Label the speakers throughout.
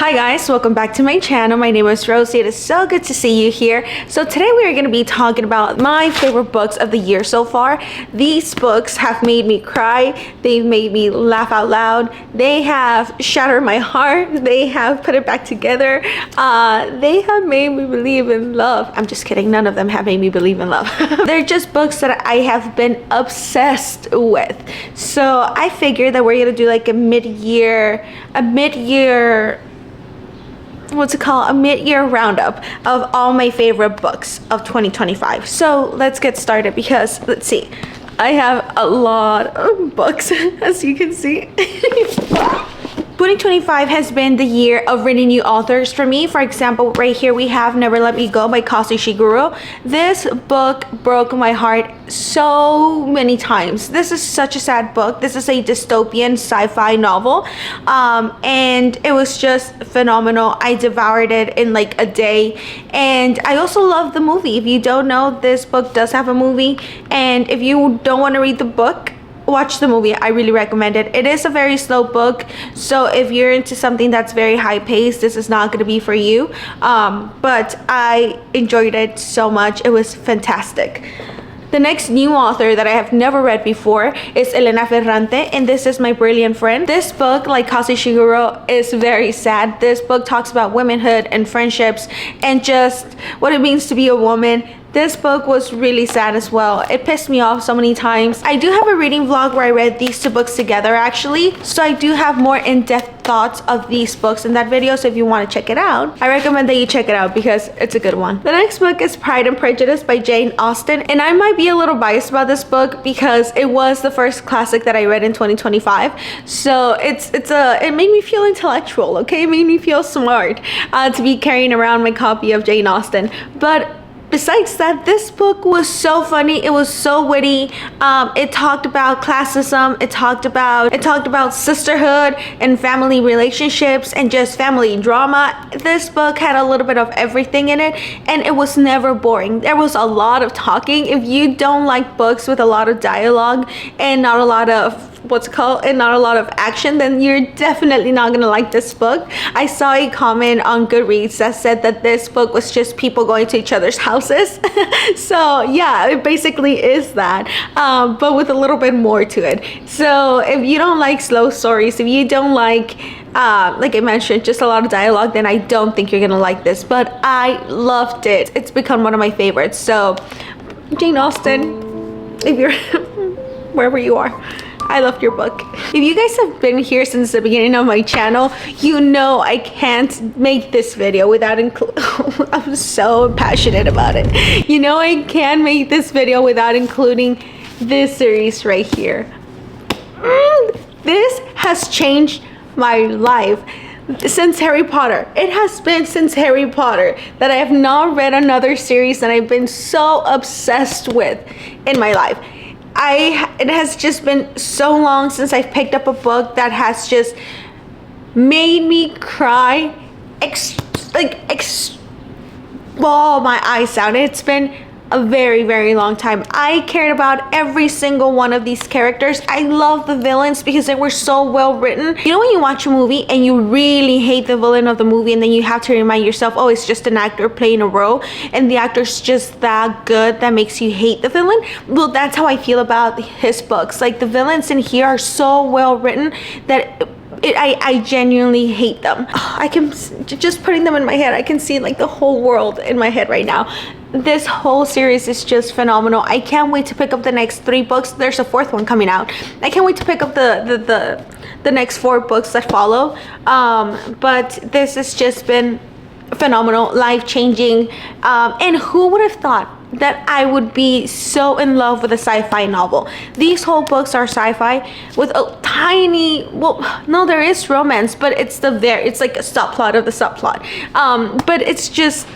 Speaker 1: Hi guys, welcome back to my channel. My name is Rosie. It is so good to see you here. So today we are going to be talking about my favorite books of the year so far. These books have made me cry. They've made me laugh out loud. They have shattered my heart. They have put it back together. They have made me believe in love. I'm just kidding. None of them have made me believe in love. They're just books that I have been obsessed with. So I figured that we're going to do like a mid-year what's it called, a mid-year roundup of all my favorite books of 2025. So let's get started because let's see, I have a lot of books as you can see. 2025 has been the year of reading new authors for me. For example, right here we have Never Let Me Go by Kazu Ishiguro. This book broke my heart so many times. This is such a sad book. This is a dystopian sci-fi novel, and it was just phenomenal. I devoured it in like a day, and I also love the movie. If you don't know, this book does have a movie, and if you don't want to read the book, watch the movie. I really recommend it. It is a very slow book, so if you're into something that's very high paced, this is not going to be for you, but I enjoyed it so much. It was fantastic. The next new author that I have never read before is Elena Ferrante, and this is My Brilliant Friend. This book, like Kazu Ishiguro, is very sad. This book talks about womanhood and friendships and just what it means to be a woman. This book was really sad as well. It pissed me off so many times. I do have a reading vlog where I read these two books together actually, so I do have more in-depth thoughts of these books in that video, so if you want to check it out, I recommend that you check it out because it's a good one. The next book is Pride and Prejudice by Jane Austen, and I might be a little biased about this book because it was the first classic that I read in 2025, so it made me feel intellectual, okay? It made me feel smart to be carrying around my copy of Jane Austen. But besides that, this book was so funny. It was so witty. It talked about classism. It talked about sisterhood and family relationships and just family drama. This book had a little bit of everything in it, and it was never boring. There was a lot of talking. If you don't like books with a lot of dialogue and not a lot of action, then you're definitely not gonna like this book. I saw a comment on Goodreads that said that this book was just people going to each other's houses. So yeah, it basically is that, but with a little bit more to it. So if you don't like slow stories, if you don't like I mentioned, just a lot of dialogue, then I don't think you're gonna like this, but I loved it. It's become one of my favorites. So Jane Austen, if you're wherever you are, I loved your book. If you guys have been here since the beginning of my channel, you know I can't make this video without I'm so passionate about it. You know I can't make this video without including this series right here. This has changed my life since Harry Potter. It has been since Harry Potter that I have not read another series that I've been so obsessed with in my life. It has just been so long since I've picked up a book that has just made me cry, bawl my eyes out. It's been a very, very long time. I cared about every single one of these characters. I love the villains because they were so well written. You know when you watch a movie and you really hate the villain of the movie, and then you have to remind yourself, oh, it's just an actor playing a role, and the actor's just that good that makes you hate the villain? Well, that's how I feel about his books. Like, the villains in here are so well written that I genuinely hate them. I can, just putting them in my head, I can see like the whole world in my head right now. This whole series is just phenomenal. I can't wait to pick up the next 3 books. There's a 4th one coming out. I can't wait to pick up the next 4 books that follow. But this has just been phenomenal, life-changing, and who would have thought that I would be so in love with a sci-fi novel? These whole books are sci-fi with a tiny, well, no, there is romance, but it's like a subplot of the subplot. But it's just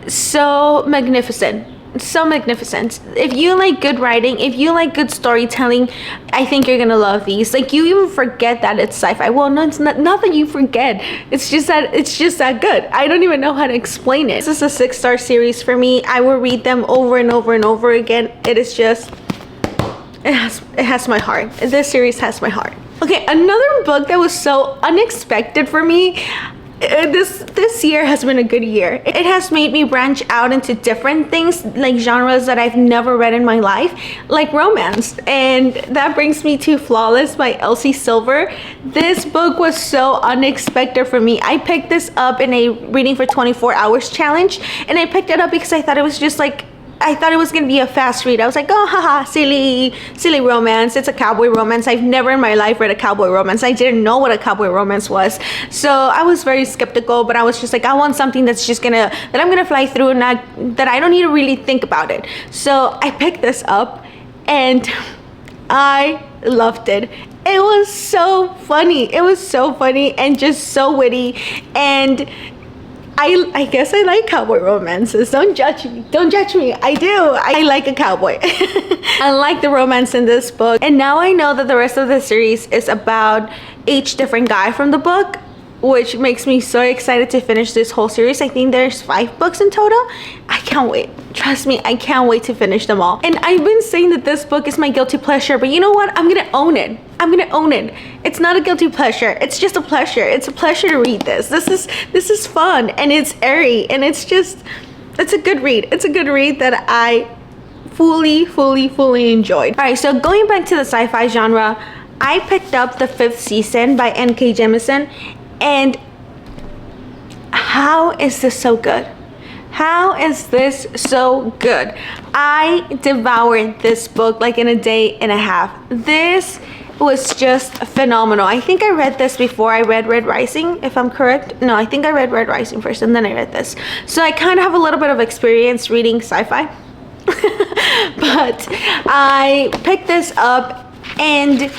Speaker 1: so magnificent. So magnificent. If you like good writing, if you like good storytelling, I think you're gonna love these. Like, you even forget that it's sci-fi. Well, no, it's not that you forget. It's just that good. I don't even know how to explain it. This is a 6-star series for me. I will read them over and over and over again. It is just, it has my heart. This series has my heart. Okay, another book that was so unexpected for me. This year has been a good year. It has made me branch out into different things, like genres that I've never read in my life, like romance. And that brings me to Flawless by Elsie Silver. This book was so unexpected for me. I picked this up in a reading for 24 hours challenge, and I picked it up because I thought it was just like, I thought it was gonna be a fast read. I was like, oh, haha, silly romance. It's a cowboy romance. I've never in my life read a cowboy romance. I didn't know what a cowboy romance was. So I was very skeptical, but I was just like, I want something that I'm gonna fly through and that I don't need to really think about it. So I picked this up and I loved it. It was so funny. It was so funny and just so witty. And I guess I like cowboy romances. Don't judge me. Don't judge me. I do. I like a cowboy. I like the romance in this book. And now I know that the rest of the series is about each different guy from the book, which makes me so excited to finish this whole series. I think there's 5 books in total. I can't wait. Trust me, I can't wait to finish them all. And I've been saying that this book is my guilty pleasure, but you know what? I'm gonna own it. I'm gonna own it. It's not a guilty pleasure. It's just a pleasure. It's a pleasure to read this. This is fun and it's airy and it's a good read. It's a good read that I fully enjoyed. All right, so going back to the sci-fi genre, I picked up the 5th season by N.K. Jemisin, and how is this so good? How is this so good? I devoured this book like in a day and a half. This was just phenomenal. I think I read this before I read Red Rising, if I'm correct. No, I think I read Red Rising first and then I read this. So I kind of have a little bit of experience reading sci-fi. But I picked this up and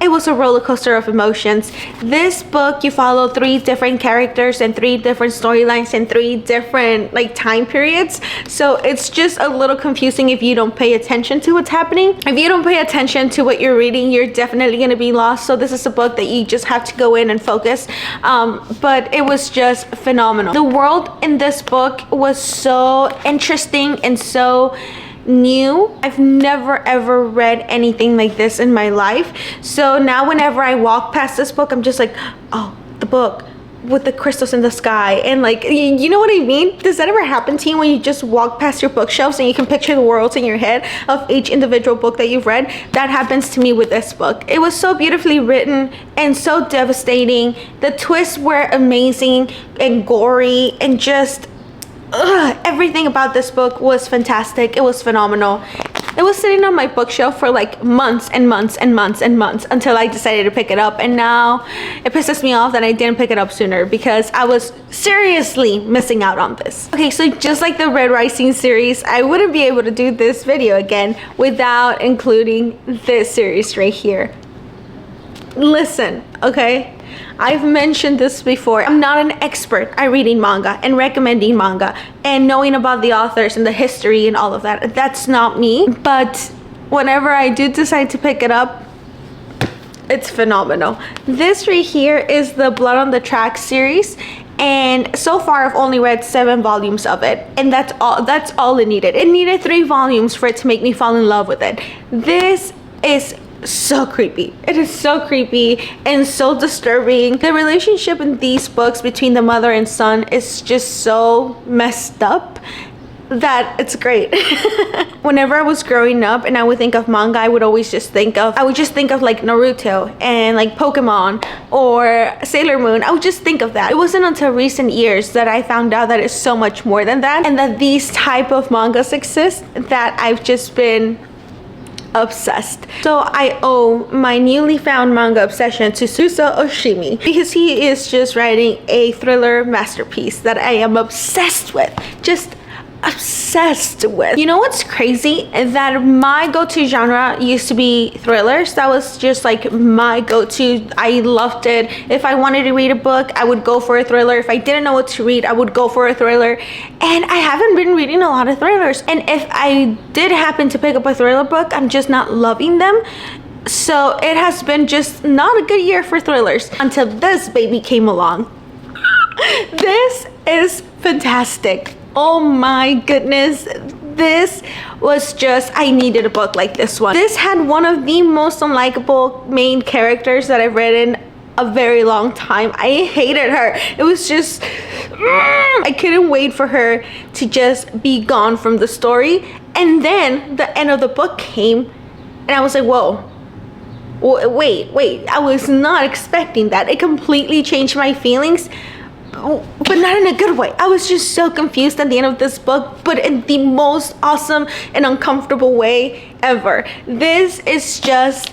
Speaker 1: it was a roller coaster of emotions. This book, you follow 3 different characters and 3 different storylines and 3 different like time periods. So it's just a little confusing if you don't pay attention to what's happening. If you don't pay attention to what you're reading, you're definitely gonna be lost. So this is a book that you just have to go in and focus. But it was just phenomenal. The world in this book was so interesting and so new. I've never ever read anything like this in my life. So now whenever I walk past this book, I'm just like, oh, the book with the crystals in the sky. And like, you know what I mean? Does that ever happen to you when you just walk past your bookshelves and you can picture the worlds in your head of each individual book that you've read? That happens to me with this book. It was so beautifully written and so devastating. The twists were amazing and gory and just everything about this book was fantastic. It was phenomenal. It was sitting on my bookshelf for like months and months and months and months until I decided to pick it up, and now it pisses me off that I didn't pick it up sooner because I was seriously missing out on this. Okay, so just like the Red Rising series, I wouldn't be able to do this video again without including this series right here. Listen, okay? I've mentioned this before. I'm not an expert at reading manga and recommending manga and knowing about the authors and the history and all of that. That's not me. But whenever I do decide to pick it up, it's phenomenal. This right here is the Blood on the Tracks series. And so far I've only read 7 volumes of it. And that's all it needed. It needed 3 volumes for it to make me fall in love with it. This is so creepy. It is so creepy and so disturbing. The relationship in these books between the mother and son is just so messed up that it's great. Whenever I was growing up and I would think of manga, I would just think of like Naruto and like Pokemon or Sailor Moon. I would just think of that. It wasn't until recent years that I found out that it's so much more than that, and that these type of mangas exist, that I've just been obsessed. So I owe my newly found manga obsession to Susa Oshimi, because he is just writing a thriller masterpiece that I am obsessed with. Just obsessed with. You know what's crazy? That my go-to genre used to be thrillers. That was just like my go-to. I loved it. If I wanted to read a book, I would go for a thriller. If I didn't know what to read, I would go for a thriller. And I haven't been reading a lot of thrillers. And if I did happen to pick up a thriller book, I'm just not loving them. So it has been just not a good year for thrillers until this baby came along. This is fantastic. Oh my goodness, this was just, I needed a book like this one. This had one of the most unlikable main characters that I've read in a very long time. I hated her. It was just, I couldn't wait for her to just be gone from the story. And then the end of the book came and I was like, whoa, wait, I was not expecting that. It completely changed my feelings, but not in a good way. I was just so confused at the end of this book, but in the most awesome and uncomfortable way ever. This is just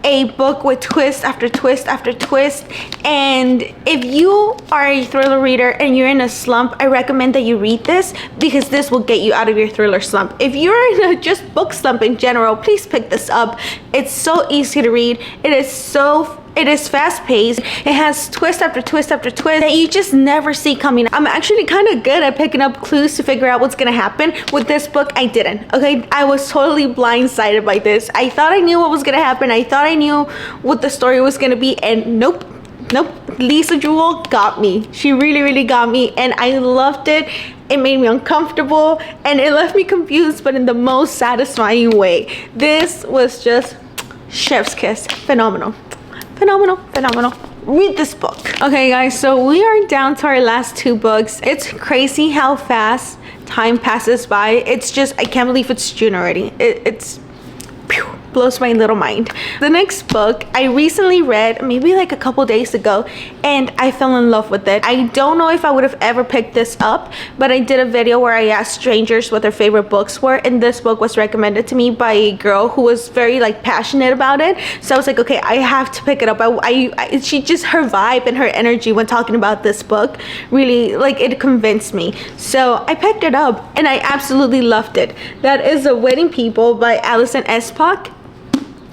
Speaker 1: a book with twist after twist after twist, and if you are a thriller reader and you're in a slump, I recommend that you read this because this will get you out of your thriller slump. If you're in a just book slump in general, please pick this up. It's so easy to read. It is fast-paced. It has twist after twist after twist that you just never see coming. I'm actually kind of good at picking up clues to figure out what's gonna happen. With this book, I didn't, okay? I was totally blindsided by this. I thought I knew what was gonna happen. I thought I knew what the story was gonna be, and nope. Lisa Jewell got me. She really got me, and I loved it. It made me uncomfortable, and it left me confused, but in the most satisfying way. This was just chef's kiss. Phenomenal. Read this book. Okay guys, so we are down to our last two books. It's crazy how fast time passes by. It's just, I can't believe it's June already. It's blows my little mind. The next book I recently read maybe like a couple days ago, and I fell in love with it. I don't know if I would have ever picked this up, but I did a video where I asked strangers what their favorite books were, and this book was recommended to me by a girl who was very like passionate about it. So I was like, okay, I have to pick it up. She just, her vibe and her energy when talking about this book really, like, it convinced me. So I picked it up and I absolutely loved it. That is The Wedding People by Alison Espach.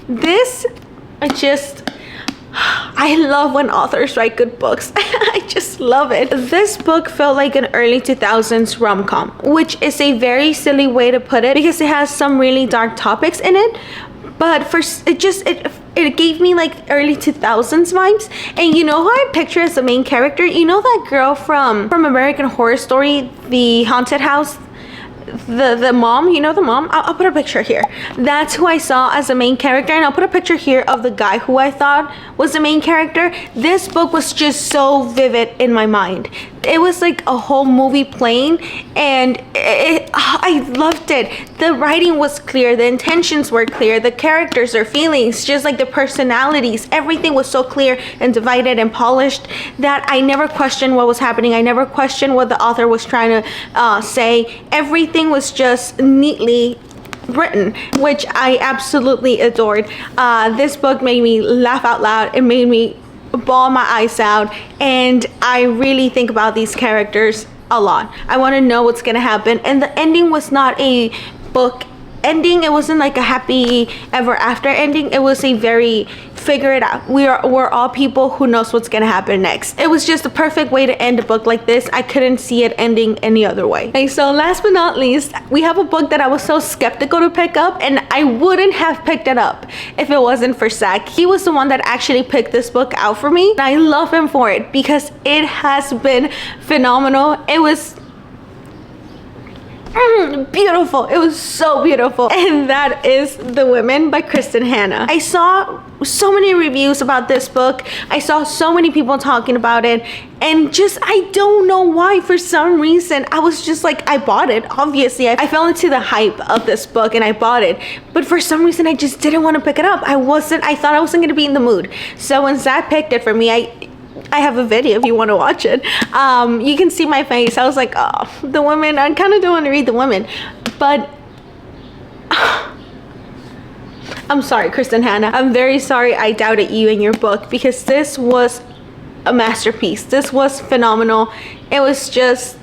Speaker 1: This, I love when authors write good books. I just love it. This book felt like an early 2000s rom-com, which is a very silly way to put it because it has some really dark topics in it, but it gave me like early 2000s vibes. And you know who I picture as the main character? You know that girl from American Horror Story, the haunted house? The mom, you know the mom? I'll put a picture here. That's who I saw as the main character, and I'll put a picture here of the guy who I thought was the main character. This book was just so vivid in my mind. It was like a whole movie playing, and I loved it. The writing was clear, the intentions were clear, the characters, their feelings, just like the personalities, everything was so clear and divided and polished that I never questioned what was happening. I never questioned what the author was trying to say. Everything was just neatly written, which I absolutely adored. This book made me laugh out loud. It made me bawl my eyes out, and I really think about these characters a lot. I want to know what's gonna happen, and the ending was not a book ending. It wasn't like a happy ever after ending. It was a very figure it out. We're all people who knows what's gonna happen next. It was just the perfect way to end a book like this. I couldn't see it ending any other way. Okay, so last but not least, we have a book that I was so skeptical to pick up, and I wouldn't have picked it up if it wasn't for Zach. He was the one that actually picked this book out for me, and I love him for it because it has been phenomenal. It was beautiful. It was so beautiful, and that is The Women by Kristin Hannah. I saw so many reviews about this book. I saw so many people talking about it, and just, I don't know why, for some reason I was just like, I bought it. Obviously I fell into the hype of this book and I bought it, but for some reason I just didn't want to pick it up. I thought I wasn't going to be in the mood. So when Zach picked it for me, I have a video if you want to watch it. You can see my face. I was like, oh, The Women. I kind of don't want to read The Women, but I'm sorry, Kristin Hannah. I'm very sorry I doubted you in your book, because this was a masterpiece. This was phenomenal. It was just,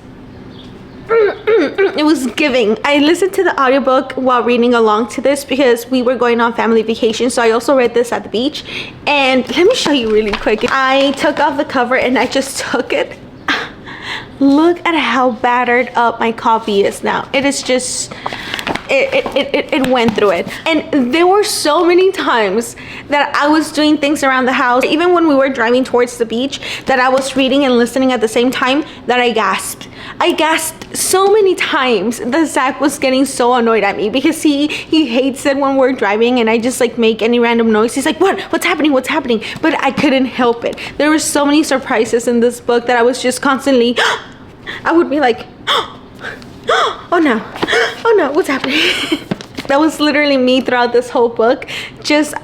Speaker 1: it was giving. I listened to the audiobook while reading along to this because we were going on family vacation, so I also read this at the beach. And let me show you really quick. I took off the cover and I just took it. Look at how battered up my copy is now. It is just, it went through it. And there were so many times that I was doing things around the house, even when we were driving towards the beach, that I was reading and listening at the same time, that I gasped. I gasped so many times that Zach was getting so annoyed at me because he hates it when we're driving and I just like make any random noise. He's like, what's happening? But I couldn't help it. There were so many surprises in this book that I was just constantly, I would be like, oh no, what's happening? That was literally me throughout this whole book, just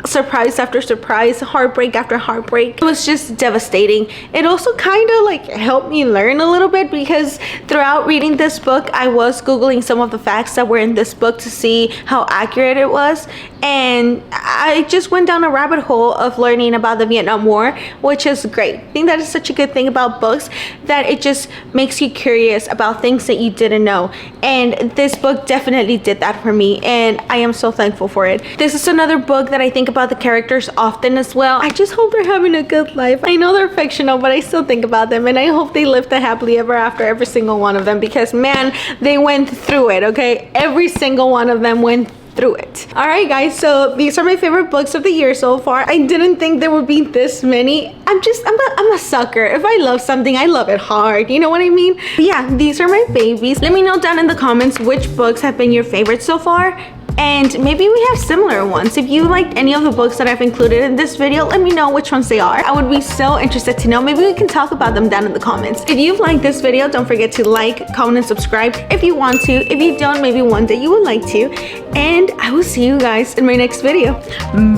Speaker 1: surprise after surprise, heartbreak after heartbreak. It was just devastating. It also kind of like helped me learn a little bit because throughout reading this book, I was Googling some of the facts that were in this book to see how accurate it was. And I just went down a rabbit hole of learning about the Vietnam War, which is great. I think that is such a good thing about books, that it just makes you curious about things that you didn't know. And this book definitely did that for me, and I am so thankful for it. This is another book that I think about the characters often as well. I just hope they're having a good life. I know they're fictional, but I still think about them, and I hope they lived a happily ever after, every single one of them, because man, they went through it, okay? Every single one of them went through it. All right, guys, so these are my favorite books of the year so far. I didn't think there would be this many. I'm a sucker. If I love something, I love it hard. You know what I mean? But yeah, these are my babies. Let me know down in the comments which books have been your favorites so far. And maybe we have similar ones. If you liked any of the books that I've included in this video, let me know which ones they are. I would be so interested to know. Maybe we can talk about them down in the comments. If you've liked this video, don't forget to like, comment, and subscribe if you want to. If you don't, maybe one day you would like to. And I will see you guys in my next video.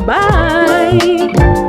Speaker 1: Bye!